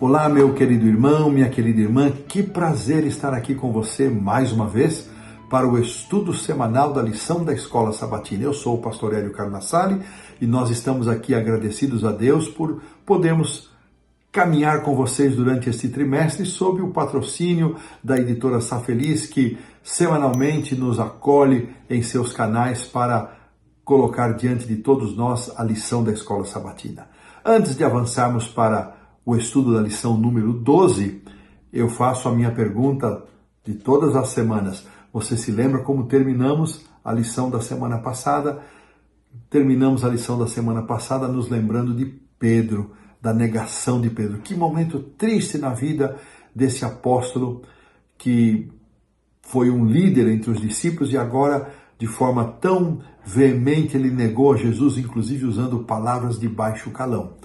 Olá, meu querido irmão, minha querida irmã, que prazer estar aqui com você mais uma vez para o estudo semanal da lição da Escola Sabatina. Eu sou o pastor Hélio Carnassali e nós estamos aqui agradecidos a Deus por podermos caminhar com vocês durante este trimestre sob o patrocínio da editora Safeliz, que semanalmente nos acolhe em seus canais para colocar diante de todos nós a lição da Escola Sabatina. Antes de avançarmos para o estudo da lição número 12, eu faço a minha pergunta de todas as semanas. Você se lembra como terminamos a lição da semana passada? Terminamos a lição da semana passada nos lembrando de Pedro, da negação de Pedro. Que momento triste na vida desse apóstolo que foi um líder entre os discípulos e agora, de forma tão veemente, ele negou a Jesus, inclusive usando palavras de baixo calão.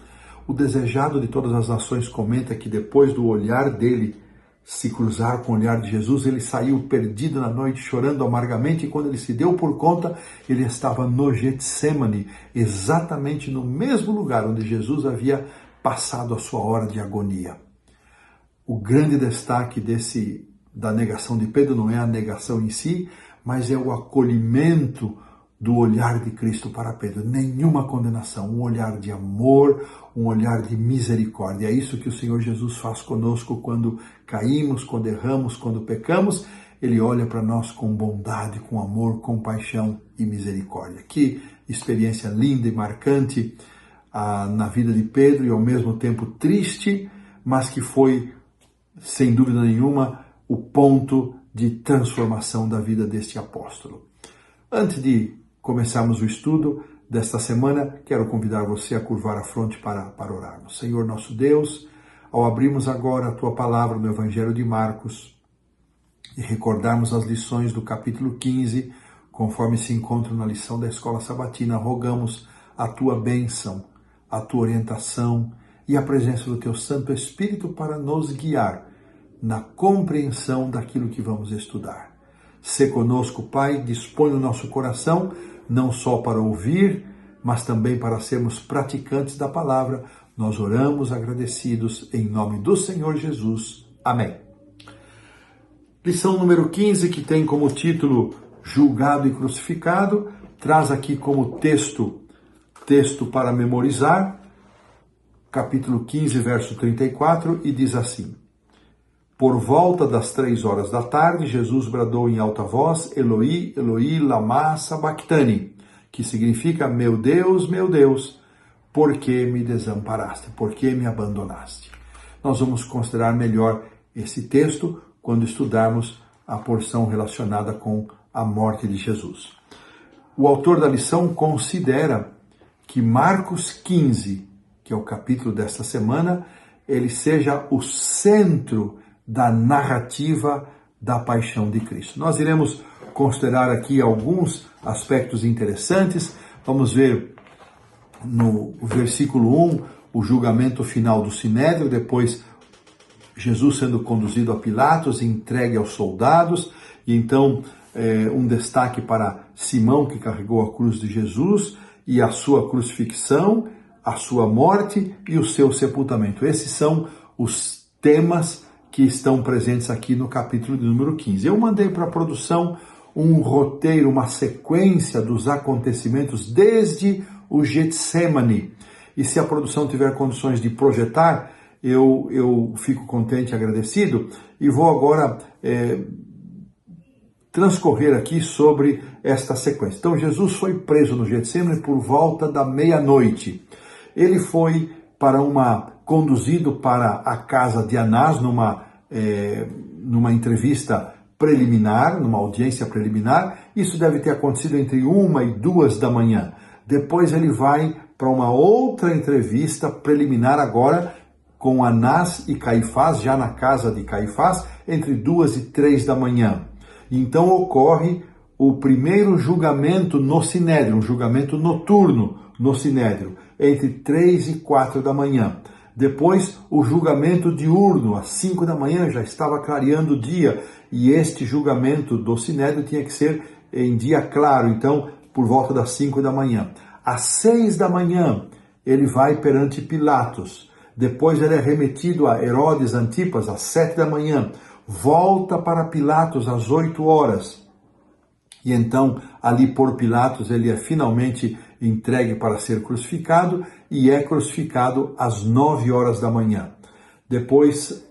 O desejado de todas as nações comenta que depois do olhar dele se cruzar com o olhar de Jesus, ele saiu perdido na noite, chorando amargamente, e quando ele se deu por conta, ele estava no Getsemane, exatamente no mesmo lugar onde Jesus havia passado a sua hora de agonia. O grande destaque da negação de Pedro não é a negação em si, mas é o acolhimento do olhar de Cristo para Pedro. Nenhuma condenação, um olhar de amor, um olhar de misericórdia. É isso que o Senhor Jesus faz conosco quando caímos, quando erramos, quando pecamos. Ele olha para nós com bondade, com amor, compaixão e misericórdia. Que experiência linda e marcante na vida de Pedro e ao mesmo tempo triste, mas que foi, sem dúvida nenhuma, o ponto de transformação da vida deste apóstolo. Antes de começarmos o estudo desta semana, quero convidar você a curvar a fronte para orarmos. Senhor nosso Deus, ao abrirmos agora a Tua palavra no Evangelho de Marcos e recordarmos as lições do capítulo 15, conforme se encontram na lição da Escola Sabatina, rogamos a Tua bênção, a Tua orientação e a presença do Teu Santo Espírito para nos guiar na compreensão daquilo que vamos estudar. Sê conosco, Pai, dispõe o nosso coração, não só para ouvir, mas também para sermos praticantes da palavra. Nós oramos agradecidos em nome do Senhor Jesus. Amém. Lição número 15, que tem como título Julgado e Crucificado, traz aqui como texto para memorizar, capítulo 15, verso 34, e diz assim: Por volta das 3 horas da tarde, Jesus bradou em alta voz, Eloi, Eloi, lama sabachthani, que significa, meu Deus, por que me desamparaste? Por que me abandonaste? Nós vamos considerar melhor esse texto quando estudarmos a porção relacionada com a morte de Jesus. O autor da lição considera que Marcos 15, que é o capítulo desta semana, ele seja o centro da narrativa da paixão de Cristo. Nós iremos considerar aqui alguns aspectos interessantes. Vamos ver no versículo 1 o julgamento final do Sinédrio, depois Jesus sendo conduzido a Pilatos, entregue aos soldados, e então um destaque para Simão, que carregou a cruz de Jesus, e a sua crucifixão, a sua morte e o seu sepultamento. Esses são os temas que estão presentes aqui no capítulo de número 15. Eu mandei para a produção um roteiro, uma sequência dos acontecimentos desde o Getsemane. E se a produção tiver condições de projetar, eu fico contente e agradecido. E vou agora transcorrer aqui sobre esta sequência. Então, Jesus foi preso no Getsemane por volta da meia-noite. Ele foi conduzido para a casa de Anás numa entrevista preliminar, numa audiência preliminar. Isso deve ter acontecido entre 1 e 2 da manhã. Depois ele vai para uma outra entrevista preliminar agora com Anás e Caifás, já na casa de Caifás, entre 2 e 3 da manhã. Então ocorre o primeiro julgamento no Sinédrio, um julgamento noturno no Sinédrio, entre 3 e 4 da manhã. Depois, o julgamento diurno, às 5 da manhã, já estava clareando o dia, e este julgamento do Sinédrio tinha que ser em dia claro, então, por volta das 5 da manhã. Às 6 da manhã, ele vai perante Pilatos. Depois ele é remetido a Herodes Antipas às 7 da manhã. Volta para Pilatos às 8 horas. E então, ali por Pilatos, ele é finalmente entregue para ser crucificado e é crucificado às 9 horas da manhã. Depois,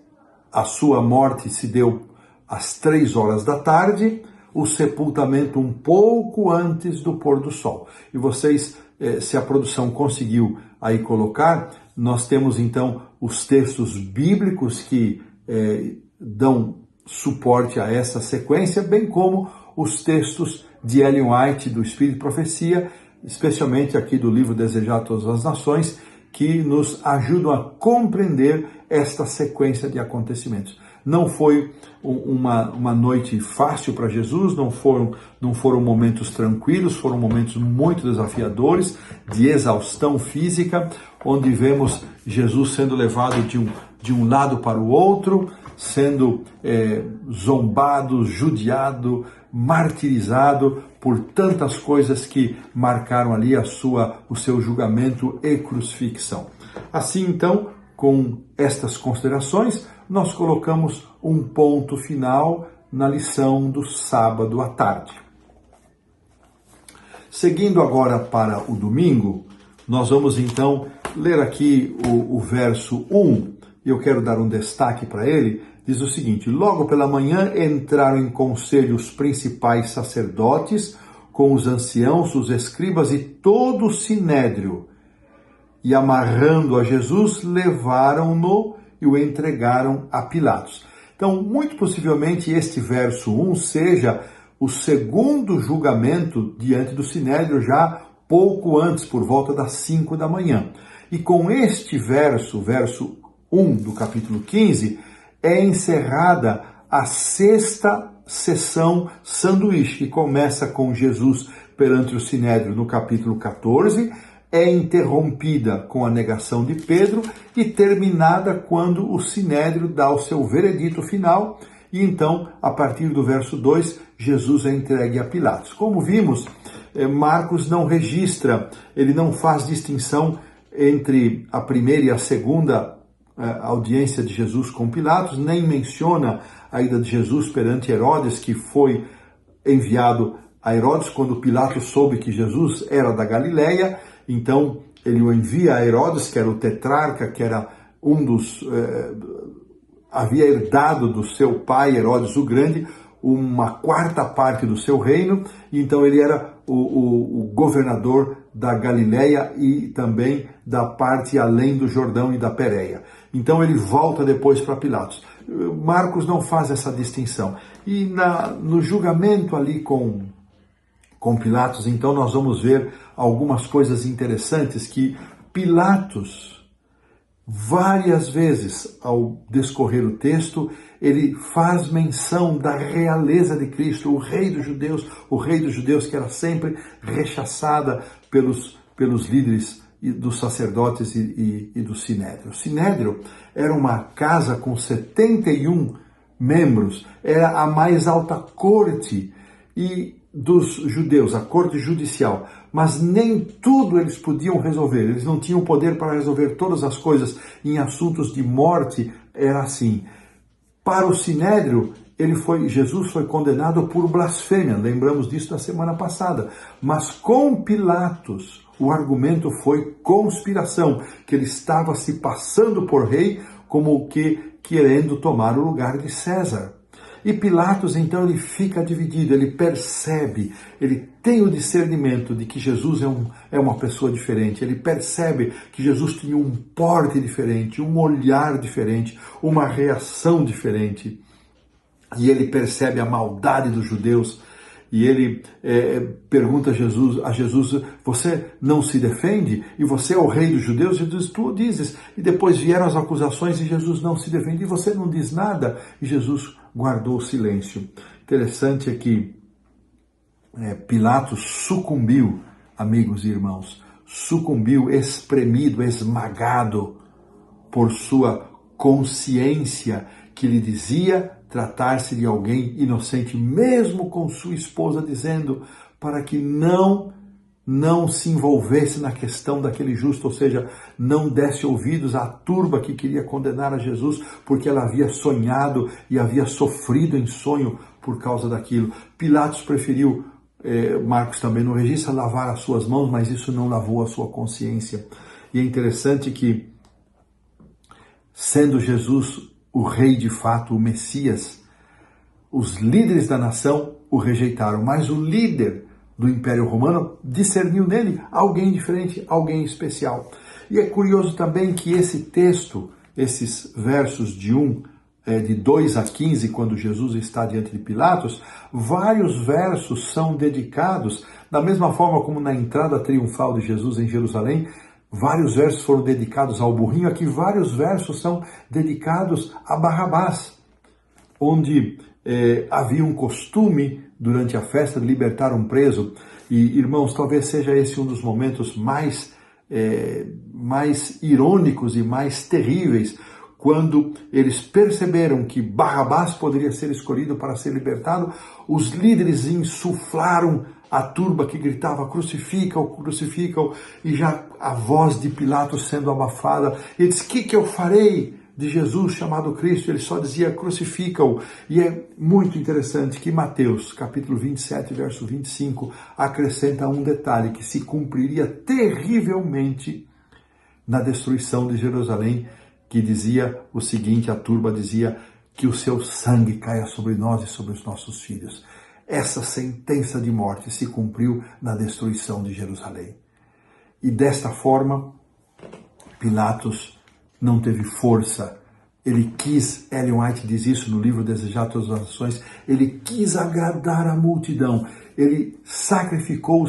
a sua morte se deu às 3 horas da tarde, o sepultamento um pouco antes do pôr do sol. E vocês, se a produção conseguiu aí colocar, nós temos então os textos bíblicos que dão suporte a essa sequência, bem como os textos de Ellen White, do Espírito e Profecia, especialmente aqui do livro Desejar Todas as Nações, que nos ajudam a compreender esta sequência de acontecimentos. Não foi uma noite fácil para Jesus, não foram momentos tranquilos, foram momentos muito desafiadores, de exaustão física, onde vemos Jesus sendo levado de um lado para o outro, sendo zombado, judiado, martirizado por tantas coisas que marcaram ali o seu julgamento e crucifixão. Assim, então, com estas considerações, nós colocamos um ponto final na lição do sábado à tarde. Seguindo agora para o domingo, nós vamos então ler aqui o verso 1, e eu quero dar um destaque para ele. Diz o seguinte: logo pela manhã entraram em conselho os principais sacerdotes, com os anciãos, os escribas e todo o sinédrio, e amarrando a Jesus, levaram-no e o entregaram a Pilatos. Então, muito possivelmente este verso 1 seja o segundo julgamento diante do sinédrio, já pouco antes, por volta das 5 da manhã. E com este verso 1 do capítulo 15, é encerrada a sexta sessão sanduíche, que começa com Jesus perante o sinédrio no capítulo 14, é interrompida com a negação de Pedro e terminada quando o sinédrio dá o seu veredito final, e então, a partir do verso 2, Jesus é entregue a Pilatos. Como vimos, Marcos não registra, ele não faz distinção entre a primeira e a segunda audiência de Jesus com Pilatos, nem menciona a ida de Jesus perante Herodes, que foi enviado a Herodes quando Pilatos soube que Jesus era da Galileia. Então ele o envia a Herodes, que era o tetrarca, que era um dos... havia herdado do seu pai, Herodes o Grande, uma quarta parte do seu reino, e então ele era o governador da Galileia e também da parte além do Jordão e da Pérea. Então ele volta depois para Pilatos. Marcos não faz essa distinção. E no julgamento ali com Pilatos, então nós vamos ver algumas coisas interessantes que Pilatos, várias vezes ao descorrer o texto, ele faz menção da realeza de Cristo, o rei dos judeus que era sempre rechaçada pelos líderes dos sacerdotes e do sinédrio. O sinédrio era uma casa com 71 membros, era a mais alta corte dos judeus, a corte judicial, mas nem tudo eles podiam resolver, eles não tinham poder para resolver todas as coisas. Em assuntos de morte era assim. Para o sinédrio, Jesus foi condenado por blasfêmia, lembramos disso na semana passada, mas com Pilatos o argumento foi conspiração, que ele estava se passando por rei, como que querendo tomar o lugar de César. E Pilatos, então, ele fica dividido, ele percebe, ele tem o discernimento de que Jesus é uma pessoa diferente, ele percebe que Jesus tinha um porte diferente, um olhar diferente, uma reação diferente. E ele percebe a maldade dos judeus, e ele pergunta a Jesus, você não se defende? E você é o rei dos judeus? Jesus, tu o dizes. E depois vieram as acusações e Jesus não se defende. E você não diz nada? E Jesus guardou o silêncio. Interessante é que Pilatos sucumbiu, amigos e irmãos, sucumbiu, espremido, esmagado por sua consciência que lhe dizia tratar-se de alguém inocente, mesmo com sua esposa dizendo para que não não se envolvesse na questão daquele justo, ou seja, não desse ouvidos à turba que queria condenar a Jesus, porque ela havia sonhado e havia sofrido em sonho por causa daquilo. Pilatos preferiu, Marcos também no registra, lavar as suas mãos, mas isso não lavou a sua consciência. E é interessante que, sendo Jesus o rei de fato, o Messias, os líderes da nação o rejeitaram, mas o líder do Império Romano discerniu nele alguém diferente, alguém especial. E é curioso também que esse texto, esses versos de 2 a 15, quando Jesus está diante de Pilatos, vários versos são dedicados, da mesma forma como na entrada triunfal de Jesus em Jerusalém, vários versos foram dedicados ao burrinho, aqui vários versos são dedicados a Barrabás, onde havia um costume durante a festa de libertar um preso. E, irmãos, talvez seja esse um dos momentos mais irônicos e mais terríveis, quando eles perceberam que Barrabás poderia ser escolhido para ser libertado. Os líderes insuflaram a turba que gritava crucifica-o, crucifica-o, e já a voz de Pilatos sendo abafada, ele disse: que eu farei de Jesus chamado Cristo? Ele só dizia crucifica-o. E é muito interessante que Mateus, capítulo 27, verso 25, acrescenta um detalhe que se cumpriria terrivelmente na destruição de Jerusalém, que dizia o seguinte, a turba dizia: que o seu sangue caia sobre nós e sobre os nossos filhos. Essa sentença de morte se cumpriu na destruição de Jerusalém. E desta forma, Pilatos não teve força. Ele quis, Ellen White diz isso no livro Desejar Todas as Nações, ele quis agradar a multidão. Ele sacrificou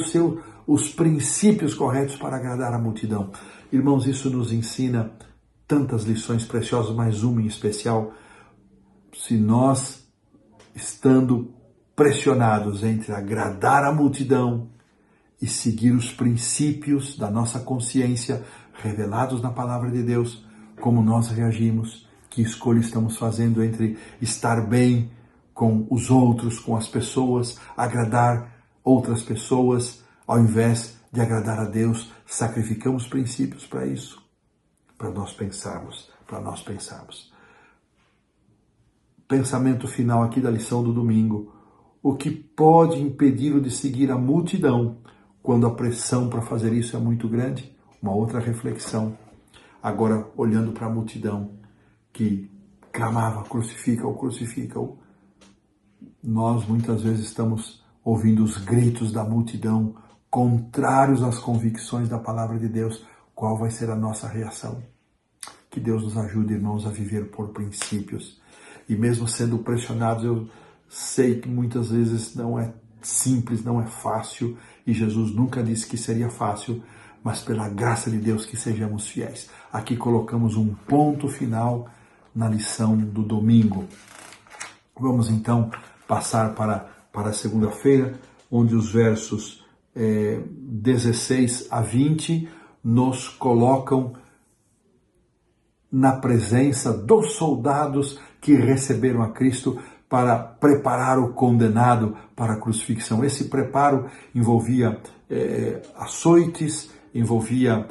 os princípios corretos para agradar a multidão. Irmãos, isso nos ensina tantas lições preciosas, mas uma em especial. Se nós, estando pressionados entre agradar a multidão e seguir os princípios da nossa consciência revelados na palavra de Deus, como nós reagimos, que escolha estamos fazendo entre estar bem com os outros, com as pessoas, agradar outras pessoas, ao invés de agradar a Deus. Sacrificamos princípios para isso, para nós pensarmos. Pensamento final aqui da lição do domingo: o que pode impedi-lo de seguir a multidão quando a pressão para fazer isso é muito grande? Uma outra reflexão, agora olhando para a multidão que clamava crucifica-o, crucifica-o. Nós muitas vezes estamos ouvindo os gritos da multidão contrários às convicções da palavra de Deus. Qual vai ser a nossa reação? Que Deus nos ajude, irmãos, a viver por princípios. E mesmo sendo pressionados, eu sei que muitas vezes não é simples, não é fácil, e Jesus nunca disse que seria fácil, mas pela graça de Deus que sejamos fiéis. Aqui colocamos um ponto final na lição do domingo. Vamos então passar para a segunda-feira, onde os versos 16 a 20 nos colocam na presença dos soldados que receberam a Cristo para preparar o condenado para a crucifixão. Esse preparo envolvia açoites, envolvia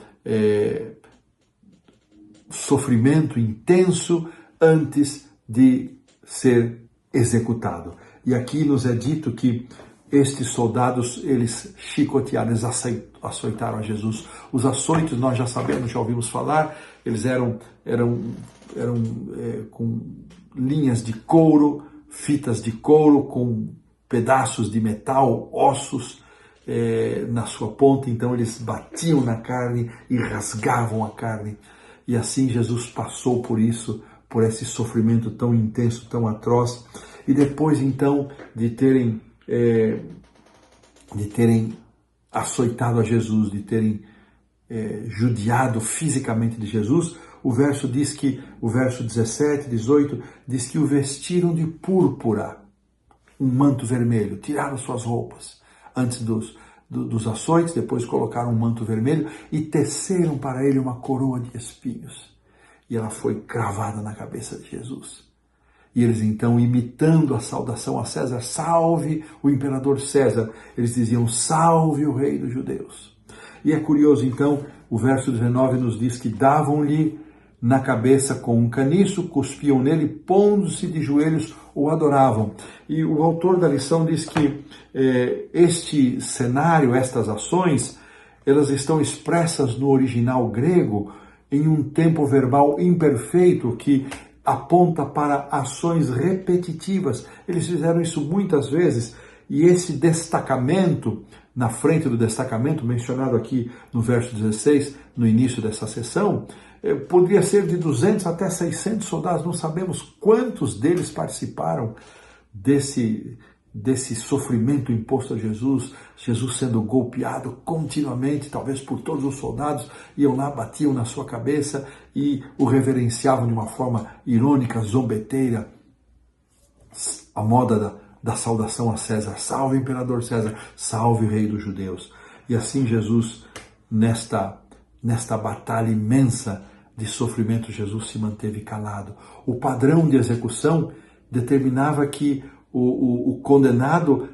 sofrimento intenso antes de ser executado. E aqui nos é dito que estes soldados, eles chicotearam, eles açoitaram a Jesus. Os açoites, nós já sabemos, já ouvimos falar, eles eram com linhas de couro, fitas de couro, com pedaços de metal, ossos na sua ponta. Então eles batiam na carne e rasgavam a carne. E assim Jesus passou por isso, por esse sofrimento tão intenso, tão atroz. E depois então de terem açoitado a Jesus, de terem judiado fisicamente de Jesus, o verso 17, 18, diz que o vestiram de púrpura, um manto vermelho, tiraram suas roupas antes dos açoites, depois colocaram um manto vermelho e teceram para ele uma coroa de espinhos. E ela foi cravada na cabeça de Jesus. E eles então, imitando a saudação a César, salve o imperador César, eles diziam, salve o rei dos judeus. E é curioso então, o verso 19 nos diz que davam-lhe na cabeça com um caniço, cuspiam nele, pondo-se de joelhos, o adoravam. E o autor da lição diz que este cenário, estas ações, elas estão expressas no original grego em um tempo verbal imperfeito que aponta para ações repetitivas. Eles fizeram isso muitas vezes e esse destacamento, na frente do destacamento, mencionado aqui no verso 16, no início dessa sessão, poderia ser de 200 até 600 soldados, não sabemos quantos deles participaram desse sofrimento imposto a Jesus, Jesus sendo golpeado continuamente, talvez por todos os soldados, iam lá, batiam na sua cabeça e o reverenciavam de uma forma irônica, zombeteira, a moda da saudação a César, salve imperador César, salve rei dos judeus. E assim Jesus, nesta batalha imensa de sofrimento, Jesus se manteve calado. O padrão de execução determinava que o condenado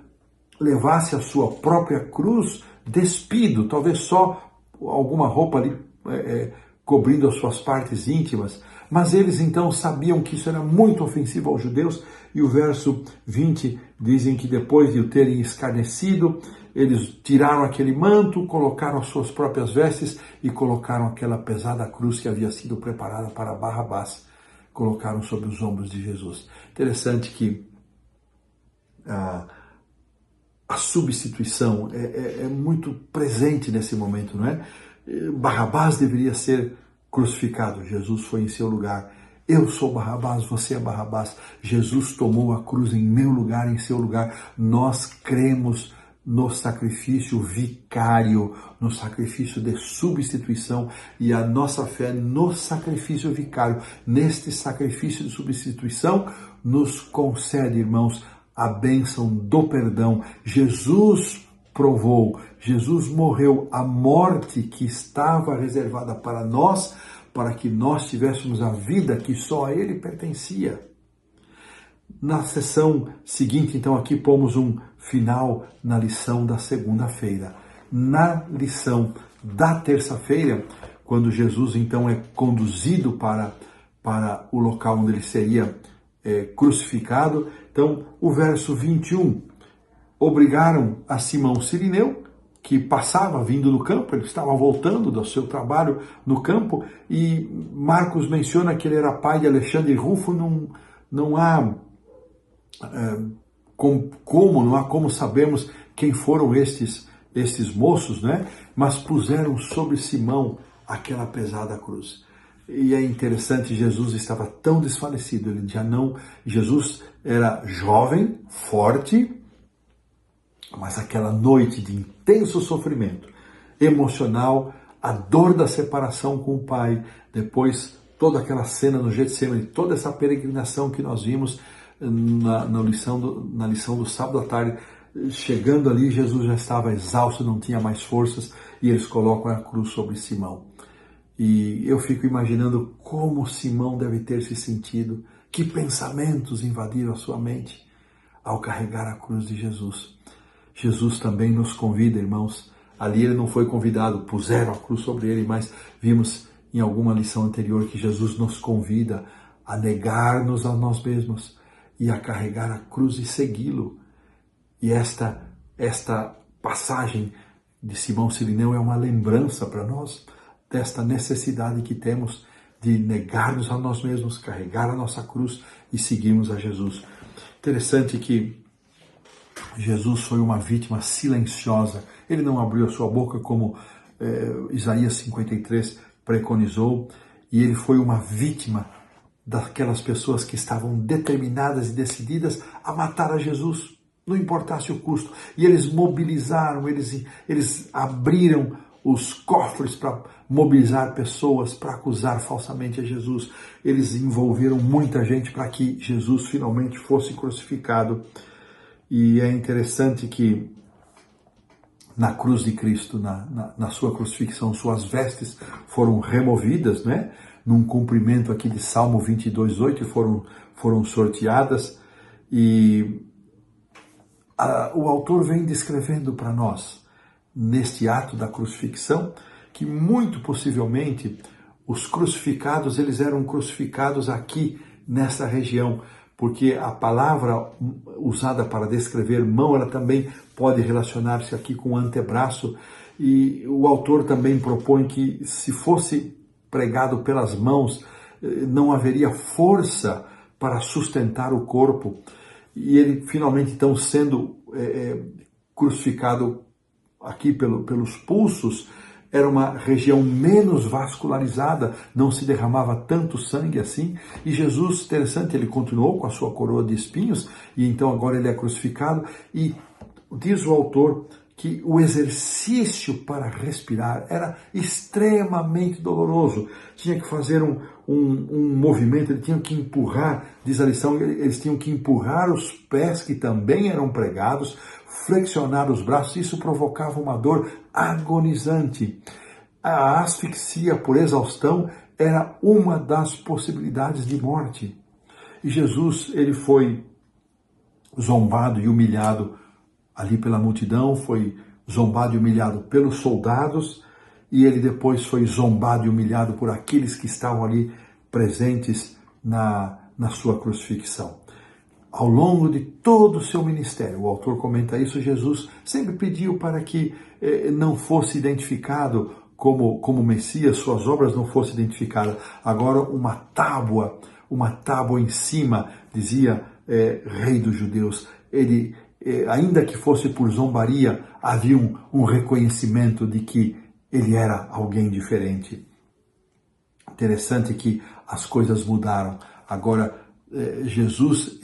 levasse a sua própria cruz despido, talvez só alguma roupa ali cobrindo as suas partes íntimas. Mas eles então sabiam que isso era muito ofensivo aos judeus, e o verso 20 dizem que depois de o terem escarnecido, eles tiraram aquele manto, colocaram as suas próprias vestes e colocaram aquela pesada cruz que havia sido preparada para Barrabás, colocaram sobre os ombros de Jesus. Interessante que a substituição é muito presente nesse momento, não é? Barrabás deveria ser crucificado, Jesus foi em seu lugar. Eu sou Barrabás, você é Barrabás. Jesus tomou a cruz em meu lugar, em seu lugar. Nós cremos no sacrifício vicário, no sacrifício de substituição, e a nossa fé no sacrifício vicário, neste sacrifício de substituição, nos concede, irmãos, a bênção do perdão. Jesus provou, Jesus morreu a morte que estava reservada para nós, para que nós tivéssemos a vida que só a Ele pertencia. Na sessão seguinte, então, aqui pomos um final na lição da segunda-feira. Na lição da terça-feira, quando Jesus, então, é conduzido para o local onde ele seria crucificado, então, o verso 21, obrigaram a Simão Cirineu, que passava vindo do campo, ele estava voltando do seu trabalho no campo, e Marcos menciona que ele era pai de Alexandre e Rufo. Não há como sabermos quem foram estes moços, né? Mas puseram sobre Simão aquela pesada cruz. E é interessante, Jesus estava tão desfalecido, Jesus era jovem, forte, mas aquela noite de intenso sofrimento emocional, a dor da separação com o Pai, depois toda aquela cena no Getsemane, toda essa peregrinação que nós vimos na lição do sábado à tarde, chegando ali, Jesus já estava exausto, não tinha mais forças, e eles colocam a cruz sobre Simão. E eu fico imaginando como Simão deve ter se sentido, que pensamentos invadiram a sua mente ao carregar a cruz de Jesus. Jesus também nos convida, irmãos. Ali ele não foi convidado, puseram a cruz sobre ele, mas vimos em alguma lição anterior que Jesus nos convida a negar-nos a nós mesmos e a carregar a cruz e segui-lo. E esta passagem de Simão Cirineu é uma lembrança para nós desta necessidade que temos de negar-nos a nós mesmos, carregar a nossa cruz e seguirmos a Jesus. Interessante que Jesus foi uma vítima silenciosa. Ele não abriu a sua boca como Isaías 53 preconizou, e ele foi uma vítima daquelas pessoas que estavam determinadas e decididas a matar a Jesus, não importasse o custo. E eles mobilizaram, eles abriram os cofres para mobilizar pessoas, para acusar falsamente a Jesus. Eles envolveram muita gente para que Jesus finalmente fosse crucificado. E é interessante que na cruz de Cristo, na sua crucifixão, suas vestes foram removidas, né? Num cumprimento aqui de Salmo 22:8, foram sorteadas, e o autor vem descrevendo para nós, neste ato da crucifixão, que muito possivelmente os crucificados, eles eram crucificados aqui nessa região, porque a palavra usada para descrever mão, ela também pode relacionar-se aqui com o antebraço, e o autor também propõe que se fosse pregado pelas mãos, não haveria força para sustentar o corpo, e ele finalmente então sendo crucificado aqui pelos pulsos, era uma região menos vascularizada, não se derramava tanto sangue assim, e Jesus, interessante, ele continuou com a sua coroa de espinhos, e então agora ele é crucificado, e diz o autor que o exercício para respirar era extremamente doloroso, tinha que fazer um movimento, ele tinha que empurrar, diz a lição, eles tinham que empurrar os pés, que também eram pregados, flexionar os braços, isso provocava uma dor agonizante. A asfixia por exaustão era uma das possibilidades de morte. E Jesus, ele foi zombado e humilhado ali pela multidão, foi zombado e humilhado pelos soldados, e ele depois foi zombado e humilhado por aqueles que estavam ali presentes na sua crucifixão. Ao longo de todo o seu ministério, o autor comenta isso, Jesus sempre pediu para que não fosse identificado como Messias, suas obras não fossem identificadas. Agora uma tábua em cima, dizia Rei dos Judeus. Ele, ainda que fosse por zombaria, havia um reconhecimento de que ele era alguém diferente. Interessante que as coisas mudaram. Agora, Jesus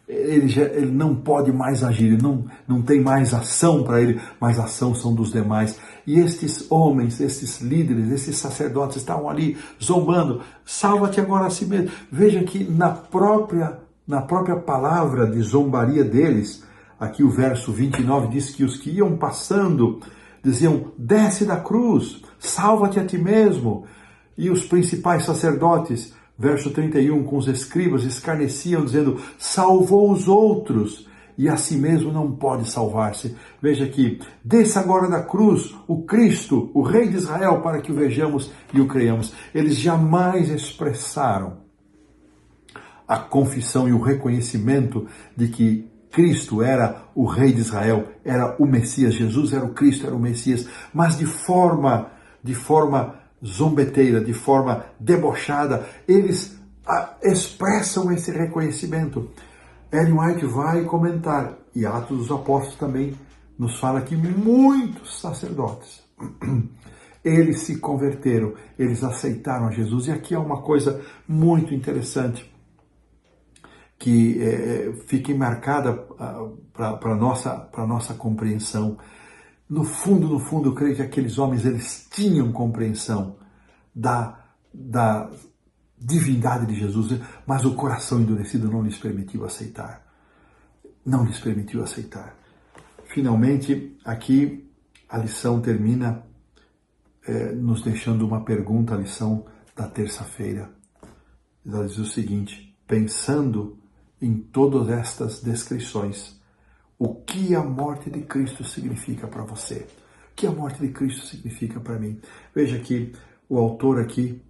ele não pode mais agir, ele não tem mais ação para ele, mas a ação são dos demais. E estes homens, estes líderes, esses sacerdotes estavam ali zombando, salva-te agora a si mesmo. Veja que na própria palavra de zombaria deles, aqui o verso 29 diz que os que iam passando diziam, desce da cruz, salva-te a ti mesmo. E os principais sacerdotes, verso 31, com os escribas, escarneciam, dizendo, salvou os outros, e a si mesmo não pode salvar-se. Veja aqui, desça agora da cruz o Cristo, o Rei de Israel, para que o vejamos e o creiamos. Eles jamais expressaram a confissão e o reconhecimento de que Cristo era o Rei de Israel, era o Messias, Jesus era o Cristo, era o Messias, mas de forma zombeteira, de forma debochada, eles expressam esse reconhecimento. Ellen White vai comentar, e Atos dos Apóstolos também nos fala que muitos sacerdotes, eles se converteram, eles aceitaram a Jesus. E aqui é uma coisa muito interessante, que fique marcada para a nossa compreensão. No fundo, eu creio que aqueles homens, eles tinham compreensão da divindade de Jesus, mas o coração endurecido não lhes permitiu aceitar. Não lhes permitiu aceitar. Finalmente, aqui a lição termina nos deixando uma pergunta, a lição da terça-feira. Ela diz o seguinte, pensando em todas estas descrições, o que a morte de Cristo significa para você? O que a morte de Cristo significa para mim? Veja que o autor aqui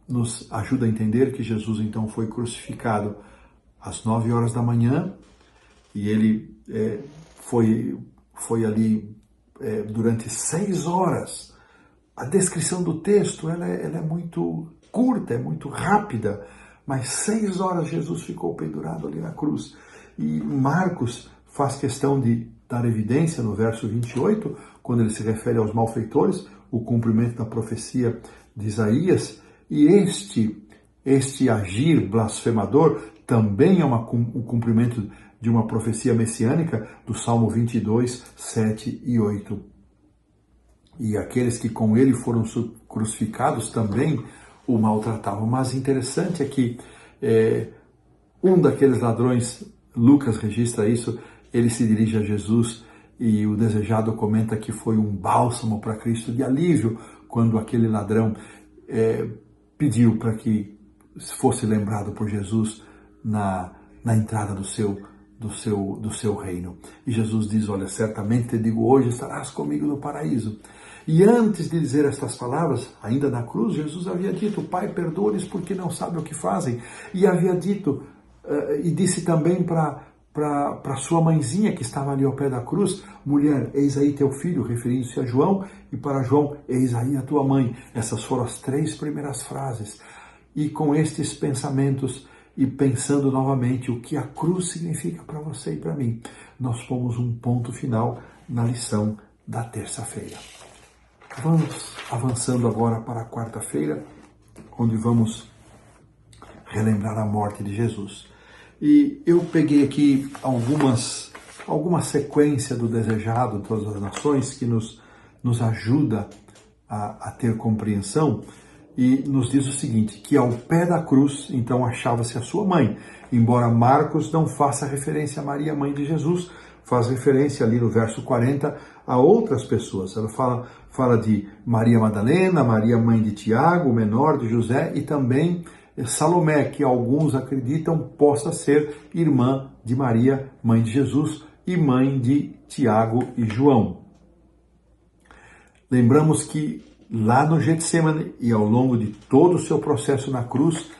nos ajuda a entender que Jesus então foi crucificado às 9 horas da manhã, e ele foi ali durante 6 horas. A descrição do texto ela é muito curta, é muito rápida, mas 6 horas Jesus ficou pendurado ali na cruz. E Marcos faz questão de dar evidência no verso 28, quando ele se refere aos malfeitores, o cumprimento da profecia de Isaías, e este agir blasfemador também é um cumprimento de uma profecia messiânica do Salmo 22, 7 e 8. E aqueles que com ele foram crucificados também o maltratavam. Mas interessante é que um daqueles ladrões, Lucas registra isso, ele se dirige a Jesus E o desejado comenta que foi um bálsamo para Cristo de alívio quando aquele ladrão pediu para que fosse lembrado por Jesus na entrada do seu reino. E Jesus diz, olha, certamente te digo hoje, estarás comigo no paraíso. E antes de dizer estas palavras, ainda na cruz, Jesus havia dito, Pai, perdoa-lhes porque não sabem o que fazem. E havia dito, e disse também para sua mãezinha que estava ali ao pé da cruz, mulher, eis aí teu filho, referindo-se a João, e para João, eis aí a tua mãe. Essas foram as 3 primeiras frases. E com estes pensamentos, e pensando novamente o que a cruz significa para você e para mim, nós pomos um ponto final na lição da terça-feira. Vamos avançando agora para a quarta-feira, onde vamos relembrar a morte de Jesus. E eu peguei aqui alguma sequência do desejado de todas as nações que nos ajuda a ter compreensão, e nos diz o seguinte, que ao pé da cruz, então, achava-se a sua mãe, embora Marcos não faça referência a Maria, mãe de Jesus, faz referência ali no verso 40 a outras pessoas. Ela fala de Maria Madalena, Maria mãe de Tiago, o menor de José, e também Salomé, que alguns acreditam possa ser irmã de Maria, mãe de Jesus, e mãe de Tiago e João. Lembramos que lá no Getsemane e ao longo de todo o seu processo na cruz,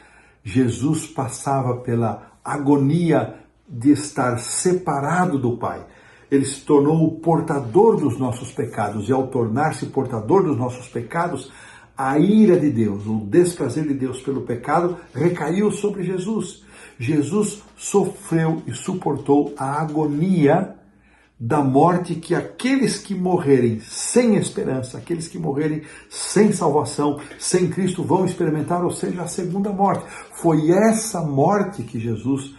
Jesus passava pela agonia de estar separado do Pai. Ele se tornou o portador dos nossos pecados, e ao tornar-se portador dos nossos pecados, a ira de Deus, o desprazer de Deus pelo pecado, recaiu sobre Jesus. Jesus sofreu e suportou a agonia da morte que aqueles que morrerem sem esperança, aqueles que morrerem sem salvação, sem Cristo, vão experimentar, ou seja, a segunda morte. Foi essa morte que Jesus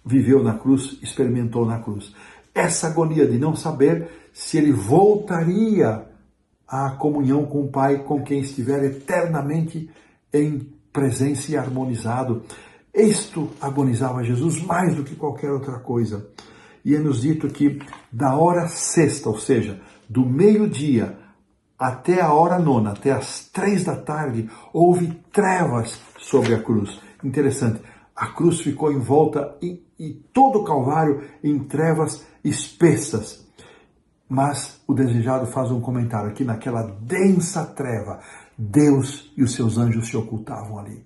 viveu na cruz, experimentou na cruz. Essa agonia de não saber se ele voltaria à comunhão com o Pai, com quem estiver eternamente em presença e harmonizado. Isto agonizava Jesus mais do que qualquer outra coisa. E é nos dito que da hora sexta, ou seja, do meio-dia até a hora nona, até as 3 da tarde, houve trevas sobre a cruz. Interessante, a cruz ficou envolta e todo o Calvário em trevas espessas. Mas o desejado faz um comentário aqui, naquela densa treva, Deus e os seus anjos se ocultavam ali.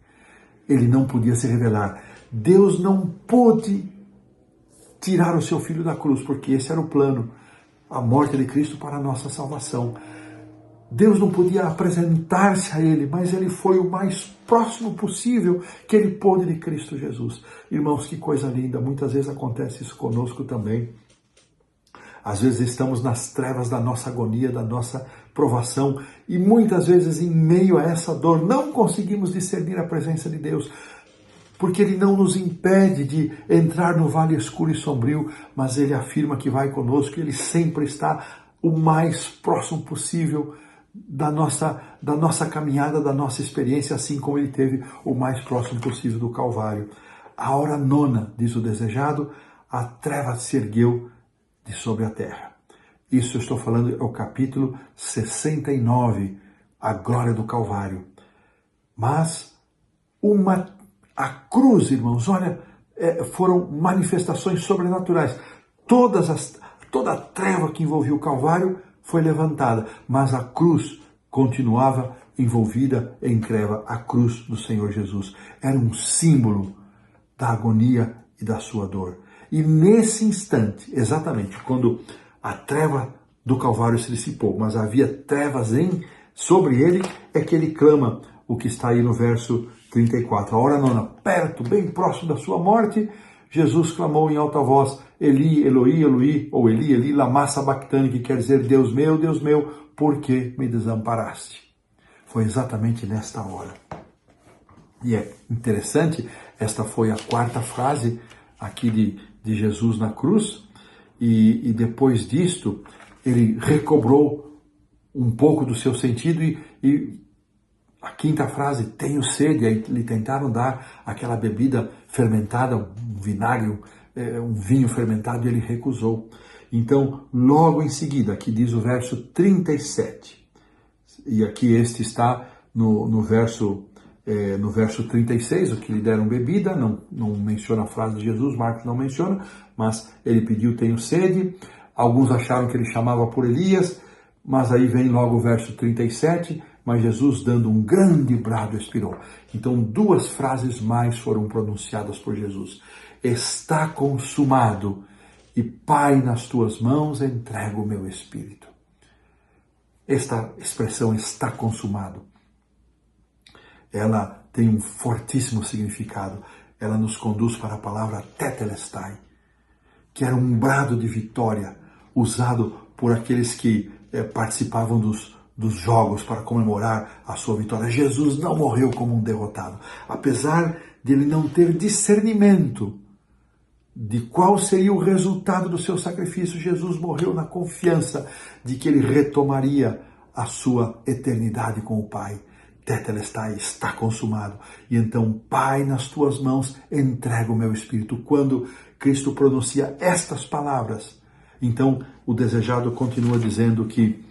Ele não podia se revelar. Deus não pôde tirar o seu filho da cruz, porque esse era o plano, a morte de Cristo para a nossa salvação. Deus não podia apresentar-se a ele, mas ele foi o mais próximo possível que ele pôde de Cristo Jesus. Irmãos, que coisa linda, muitas vezes acontece isso conosco também. Às vezes estamos nas trevas da nossa agonia, da nossa provação, e muitas vezes em meio a essa dor não conseguimos discernir a presença de Deus, porque Ele não nos impede de entrar no vale escuro e sombrio, mas Ele afirma que vai conosco, Ele sempre está o mais próximo possível da nossa caminhada, da nossa experiência, assim como Ele teve o mais próximo possível do Calvário. A hora nona, diz o desejado, a treva se ergueu de sobre a terra. Isso eu estou falando, é o capítulo 69, a glória do Calvário. Mas a cruz, irmãos, olha, foram manifestações sobrenaturais. Toda a treva que envolvia o Calvário foi levantada, mas a cruz continuava envolvida em treva. A cruz do Senhor Jesus era um símbolo da agonia e da sua dor. E nesse instante, exatamente, quando a treva do Calvário se dissipou, mas havia trevas sobre ele, é que ele clama o que está aí no verso 34. A hora nona, perto, bem próximo da sua morte, Jesus clamou em alta voz, Eli, Eloi, Eloi, ou Eli, Eli, lama sabachthani, que quer dizer, Deus meu, por que me desamparaste? Foi exatamente nesta hora. E é interessante, esta foi a quarta frase aqui de Jesus na cruz, e depois disto, ele recobrou um pouco do seu sentido e a quinta frase, tenho sede, aí lhe tentaram dar aquela bebida fermentada, um vinagre, um vinho fermentado, e ele recusou. Então, logo em seguida, aqui diz o verso 37, e aqui este está no verso 36, o que lhe deram bebida, não menciona a frase de Jesus, Marcos não menciona, mas ele pediu, tenho sede. Alguns acharam que ele chamava por Elias, mas aí vem logo o verso 37, mas Jesus, dando um grande brado, expirou. Então, duas frases mais foram pronunciadas por Jesus. Está consumado, e Pai, nas tuas mãos entrego o meu espírito. Esta expressão, está consumado, ela tem um fortíssimo significado. Ela nos conduz para a palavra tetelestai, que era um brado de vitória usado por aqueles que participavam dos jogos para comemorar a sua vitória. Jesus não morreu como um derrotado. Apesar de ele não ter discernimento de qual seria o resultado do seu sacrifício, Jesus morreu na confiança de que ele retomaria a sua eternidade com o Pai. Tetelestai, está consumado. E então, Pai, nas tuas mãos entrego o meu espírito. Quando Cristo pronuncia estas palavras, então o desejado continua dizendo que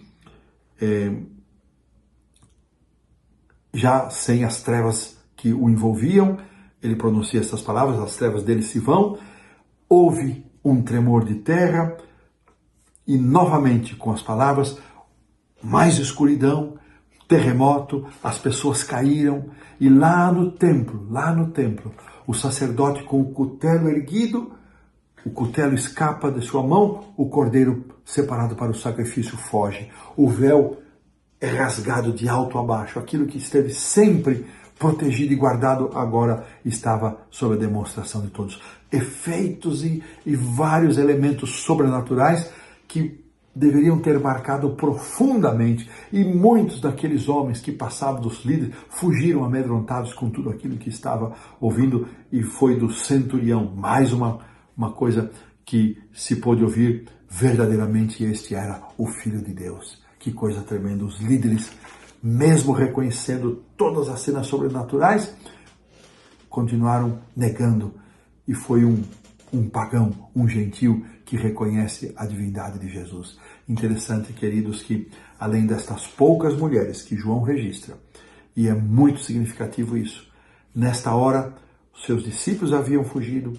já sem as trevas que o envolviam, ele pronuncia essas palavras, as trevas dele se vão, houve um tremor de terra, e novamente com as palavras, mais escuridão, terremoto, as pessoas caíram, e lá no templo, o sacerdote com o cutelo erguido, o cutelo escapa de sua mão, o cordeiro separado para o sacrifício foge. O véu é rasgado de alto a baixo. Aquilo que esteve sempre protegido e guardado, agora estava sob a demonstração de todos. Efeitos e vários elementos sobrenaturais que deveriam ter marcado profundamente, e muitos daqueles homens que passavam dos líderes fugiram amedrontados com tudo aquilo que estava ouvindo, e foi do centurião, mais uma coisa que se pôde ouvir, verdadeiramente este era o Filho de Deus. Que coisa tremenda! Os líderes, mesmo reconhecendo todas as cenas sobrenaturais, continuaram negando, e foi um pagão, um gentil, que reconhece a divindade de Jesus. Interessante, queridos, que além destas poucas mulheres que João registra, e é muito significativo isso, nesta hora, seus discípulos haviam fugido,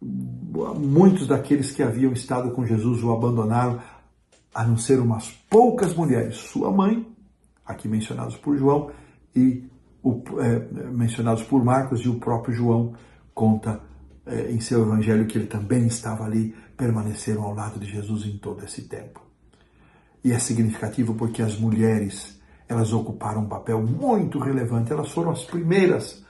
muitos daqueles que haviam estado com Jesus o abandonaram, a não ser umas poucas mulheres, sua mãe, aqui mencionados por João, e mencionados por Marcos, e o próprio João conta em seu evangelho que ele também estava ali, permaneceram ao lado de Jesus em todo esse tempo. E é significativo porque as mulheres, elas ocuparam um papel muito relevante, elas foram as primeiras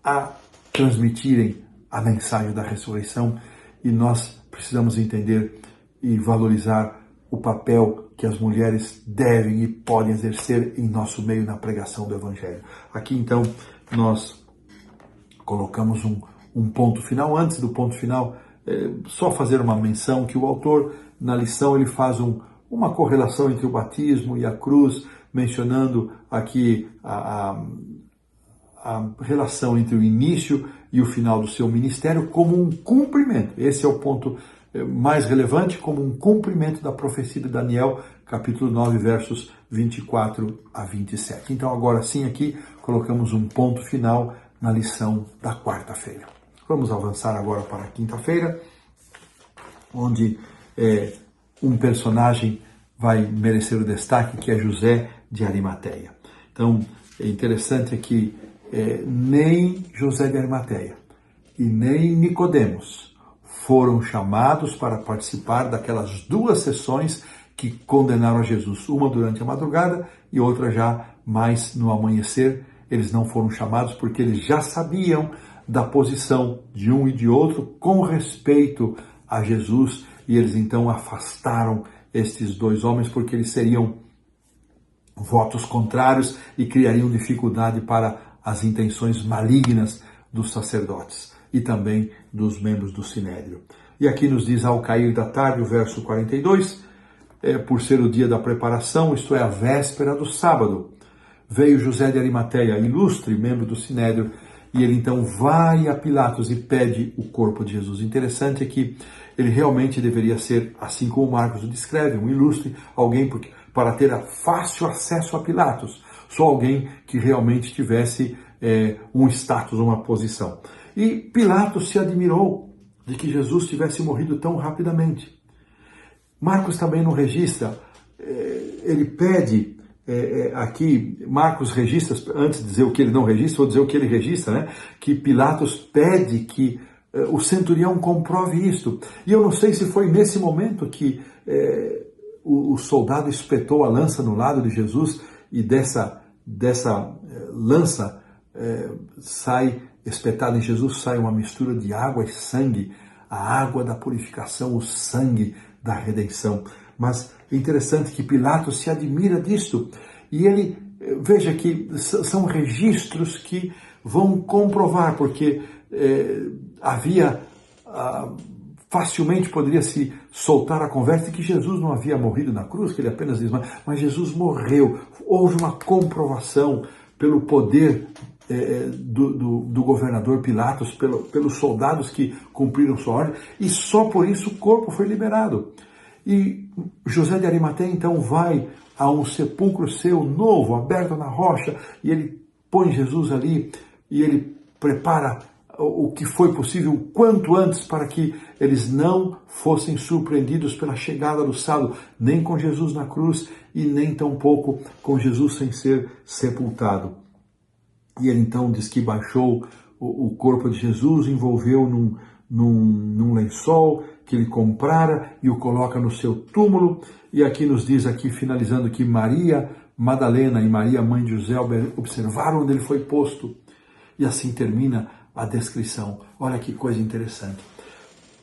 a transmitirem a mensagem da ressurreição, e nós precisamos entender e valorizar o papel que as mulheres devem e podem exercer em nosso meio na pregação do Evangelho. Aqui então nós colocamos um ponto final. Antes do ponto final, só fazer uma menção que o autor, na lição, ele faz uma correlação entre o batismo e a cruz, mencionando aqui a relação entre o início e o final do seu ministério como um cumprimento. Esse é o ponto mais relevante, como um cumprimento da profecia de Daniel, capítulo 9, versos 24 a 27. Então, agora sim, aqui colocamos um ponto final na lição da quarta-feira. Vamos avançar agora para a quinta-feira, onde um personagem vai merecer o destaque, que é José de Arimateia. Então, é interessante que nem José de Arimateia e nem Nicodemos foram chamados para participar daquelas duas sessões que condenaram a Jesus, uma durante a madrugada e outra já mais no amanhecer. Eles não foram chamados porque eles já sabiam da posição de um e de outro com respeito a Jesus, e eles então afastaram estes dois homens porque eles seriam votos contrários e criariam dificuldade para as intenções malignas dos sacerdotes e também dos membros do Sinédrio. E aqui nos diz, ao cair da tarde, o verso 42, por ser o dia da preparação, isto é, a véspera do sábado, veio José de Arimateia, ilustre membro do Sinédrio, E ele então vai a Pilatos e pede o corpo de Jesus. Interessante é que ele realmente deveria ser, assim como Marcos o descreve, um ilustre, alguém para ter fácil acesso a Pilatos. Só alguém que realmente tivesse um status, uma posição. E Pilatos se admirou de que Jesus tivesse morrido tão rapidamente. Marcos também não registra, ele pede aqui, Marcos registra, antes de dizer o que ele não registra, vou dizer o que ele registra, né? Que Pilatos pede que o centurião comprove isto. E eu não sei se foi nesse momento que o soldado espetou a lança no lado de Jesus e dessa lança sai, espetada em Jesus, sai uma mistura de água e sangue, a água da purificação, o sangue da redenção. Mas é interessante que Pilatos se admira disto. E ele, veja que são registros que vão comprovar, porque havia, facilmente poderia se soltar a conversa de que Jesus não havia morrido na cruz, que ele apenas diz, mas Jesus morreu. Houve uma comprovação pelo poder do governador Pilatos, pelos soldados que cumpriram sua ordem, e só por isso o corpo foi liberado. E José de Arimateia então vai a um sepulcro seu novo, aberto na rocha, e ele põe Jesus ali, e ele prepara o que foi possível o quanto antes para que eles não fossem surpreendidos pela chegada do sábado, nem com Jesus na cruz e nem tampouco com Jesus sem ser sepultado. E ele então diz que baixou o corpo de Jesus, envolveu num lençol que ele comprara e o coloca no seu túmulo. E aqui nos diz, aqui finalizando, que Maria Madalena e Maria, mãe de José, observaram onde ele foi posto. E assim termina a descrição. Olha que coisa interessante.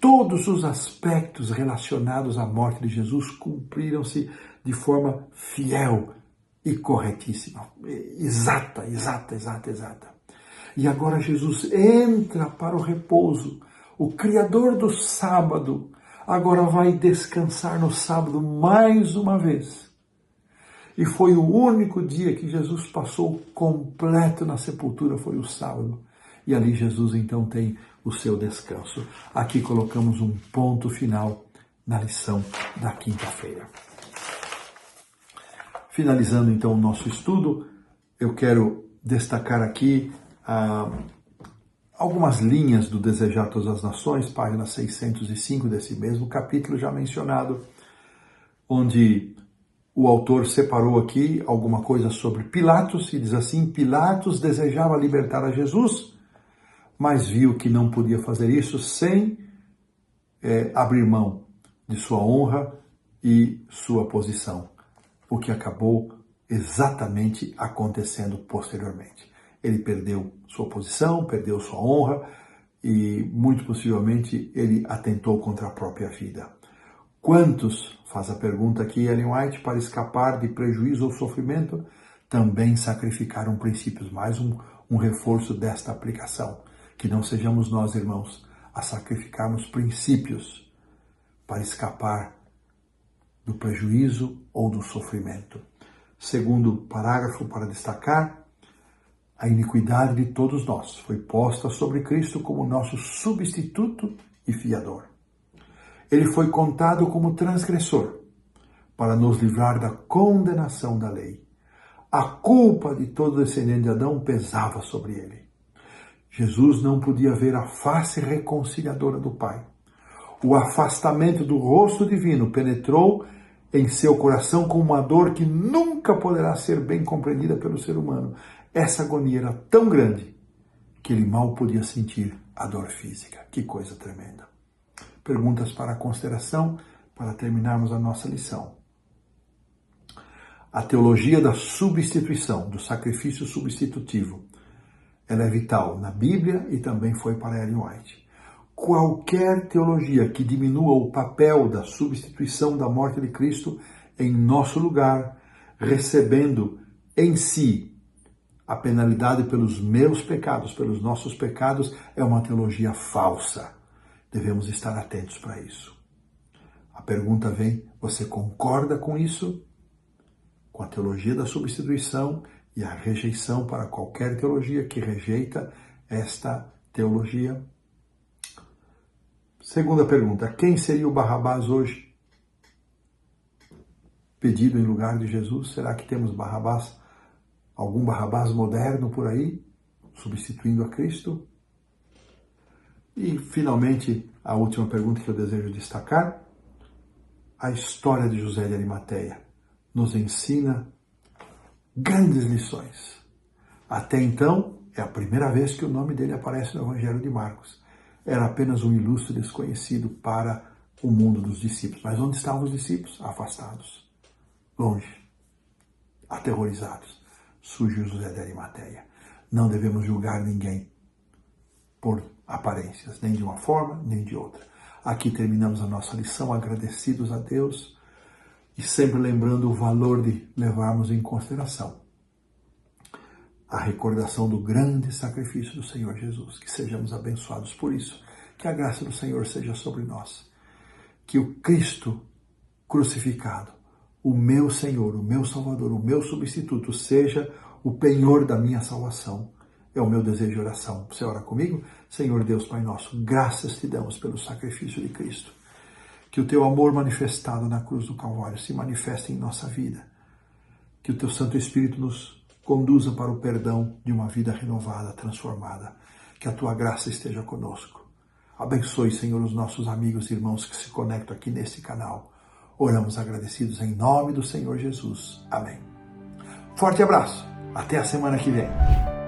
Todos os aspectos relacionados à morte de Jesus cumpriram-se de forma fiel e corretíssima. Exata. E agora Jesus entra para o repouso. O Criador do sábado agora vai descansar no sábado mais uma vez. E foi o único dia que Jesus passou completo na sepultura, foi o sábado. E ali Jesus então tem o seu descanso. Aqui colocamos um ponto final na lição da quinta-feira. Finalizando então o nosso estudo, eu quero destacar aqui algumas linhas do Desejar Todas as Nações, página 605 desse mesmo capítulo já mencionado, onde o autor separou aqui alguma coisa sobre Pilatos e diz assim: Pilatos desejava libertar a Jesus, mas viu que não podia fazer isso sem abrir mão de sua honra e sua posição, o que acabou exatamente acontecendo posteriormente. Ele perdeu sua posição, perdeu sua honra e, muito possivelmente, ele atentou contra a própria vida. Quantos, faz a pergunta aqui Ellen White, para escapar de prejuízo ou sofrimento, também sacrificaram princípios? Mais um reforço desta aplicação. Que não sejamos nós, irmãos, a sacrificarmos princípios para escapar do prejuízo ou do sofrimento. Segundo parágrafo para destacar, a iniquidade de todos nós foi posta sobre Cristo como nosso substituto e fiador. Ele foi contado como transgressor para nos livrar da condenação da lei. A culpa de todo descendente de Adão pesava sobre ele. Jesus não podia ver a face reconciliadora do Pai. O afastamento do rosto divino penetrou em seu coração com uma dor que nunca poderá ser bem compreendida pelo ser humano. Essa agonia era tão grande que ele mal podia sentir a dor física. Que coisa tremenda. Perguntas para a consideração, para terminarmos a nossa lição. A teologia da substituição, do sacrifício substitutivo, ela é vital na Bíblia e também foi para Ellen White. Qualquer teologia que diminua o papel da substituição da morte de Cristo em nosso lugar, recebendo em si a penalidade pelos meus pecados, pelos nossos pecados, é uma teologia falsa. Devemos estar atentos para isso. A pergunta vem: você concorda com isso? Com a teologia da substituição e a rejeição para qualquer teologia que rejeita esta teologia? Segunda pergunta, quem seria o Barrabás hoje? Pedido em lugar de Jesus? Será que temos Barrabás, algum Barrabás moderno por aí, substituindo a Cristo? E, finalmente, a última pergunta que eu desejo destacar, a história de José de Arimateia nos ensina grandes lições. Até então, é a primeira vez que o nome dele aparece no Evangelho de Marcos. Era apenas um ilustre desconhecido para o mundo dos discípulos. Mas onde estavam os discípulos? Afastados, longe, aterrorizados. Surgiu José de Arimateia. Não devemos julgar ninguém por aparências, nem de uma forma, nem de outra. Aqui terminamos a nossa lição, agradecidos a Deus e sempre lembrando o valor de levarmos em consideração a recordação do grande sacrifício do Senhor Jesus. Que sejamos abençoados por isso. Que a graça do Senhor seja sobre nós. Que o Cristo crucificado, o meu Senhor, o meu Salvador, o meu substituto, seja o penhor da minha salvação. É o meu desejo de oração. Você ora comigo? Senhor Deus, Pai nosso, graças te damos pelo sacrifício de Cristo. Que o teu amor manifestado na cruz do Calvário se manifeste em nossa vida. Que o teu Santo Espírito nos conduza para o perdão de uma vida renovada, transformada. Que a tua graça esteja conosco. Abençoe, Senhor, os nossos amigos e irmãos que se conectam aqui neste canal. Oramos agradecidos em nome do Senhor Jesus. Amém. Forte abraço. Até a semana que vem.